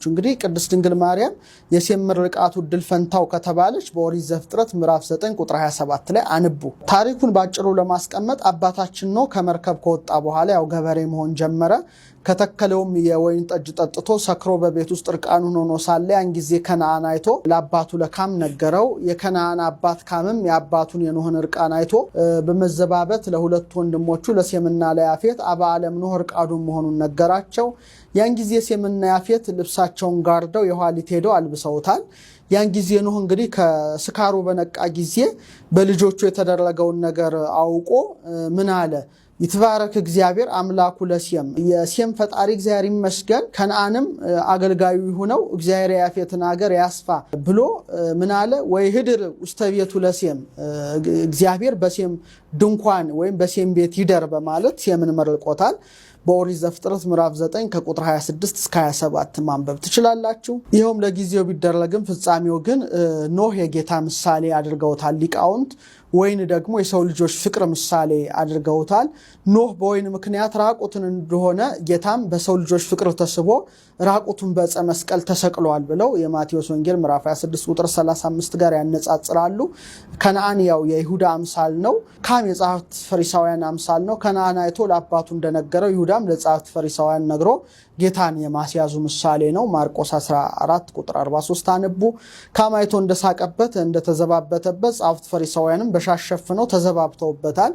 እንግዲህ ቅድስት ድንግል ማርያም የሴም ምርቃቱ ድል ፈንታው ከተባለች በኦሪት ዘፍጥረት ምዕራፍ 9 ቁጥር 27 ላይ አንቡ። ታሪኩን ባጭሩ ለማስቀመጥ አባታችን ኖህ ከመርከብ ከወጣ በኋላ ያው ገበሬ መሆን ጀመረ። ከተከለውም የወይን ጠጅ ጠጥቶ ሰክሮ በቤት ውስጥ እርቃኑን ሆኖ ሳለ ያን ጊዜ ከነዓን አይቶ ለአባቱ ለካም ነገረው። የከነዓን አባት ካምም የአባቱን የኖህን እርቃን አይቶ በመዘባበት ለሁለት ወንድሞቹ ለሴምና ለያፌት አበዓለም ኖህ እርቃኑን መሆኑን ነገራቸው። ያን ጊዜ ሴምና ያፌት ልብሳቸውን ጋርደው የኋሊት ሄደው አልብሰውታል። ያን ጊዜ ኖህ እንግዲህ ከስካሩ በነቃ ጊዜ በልጆቹ የተደረገውን ነገር አውቆ ምን አለ? ይትባረክ እግዚአብሔር አምላኩ ለሴም፣ የሴም ፈጣሪ እግዚአብሔር ይመስገን፣ ከነዓንም አገልጋዩ ሆነው እግዚአብሔር ያፌትን ሀገር ያስፋ ብሎ ምን አለ? ወይ ህድር ውስተ ቤቱ ለሴም፣ እግዚአብሔር በሴም ድንኳን ወይም በሴም ቤት ይደር በማለት ሴምን መርቆታል። በኦሪት ዘፍጥረት ምዕራፍ 9 ከቁጥር 26 እስከ 27 ማንበብ ትችላላችሁ። ይሄውም ለጊዜው ቢደረግም ፍጻሜው ግን ኖህ የጌታ ምሳሌ አድርገውታል ሊቃውንት። ወይን ደግሞ የሰው ልጆች ፍቅር ምሳሌ አድርገውታል። ኖህ በወይን ምክንያት ራቁትን እንደሆነ ጌታም በሰው ልጆች ፍቅር ተስቦ ራቁቱን በዕፀ መስቀል ተሰቅሏል ብለው የማቴዎስ ወንጌል ምዕራፍ 26 ቁጥር 35 ጋር ያነጻጽራሉ። ከነዓን ያው የይሁዳ አምሳል ነው። ካም የጸሐፍት ፈሪሳውያን አምሳል ነው። ከነዓን አይቶ ለአባቱ እንደነገረው ይሁዳም ለጸሐፍት ፈሪሳውያን ነግሮ ጌታን የማስያዙ ምሳሌ ነው። ማርቆስ 14 ቁጥር 43 አንቡ። ካም አይቶ እንደሳቀበት እንደተዘባበተበት ጸሐፍት ፈሪሳውያንም በሻሽ ሸፍነው ተዘባብተውበታል።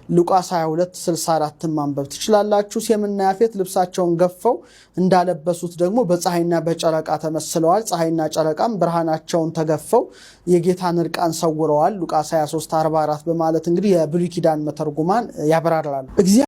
ሉቃስ 22:64 ማንበብ ትችላላችሁ። ሴምና ያፌት ልብሳቸውን ገፈው እንዳለበሱት ደግሞ በፀሐይና በጨረቃ ተመስለዋል። ፀሐይና ጨረቃም ብርሃናቸውን ተገፈው የጌታን እርቃን ሰውረዋል። ሉቃስ 23:44 በማለት እንግዲህ የብሉይ ኪዳን መተርጉማን ያብራራሉ።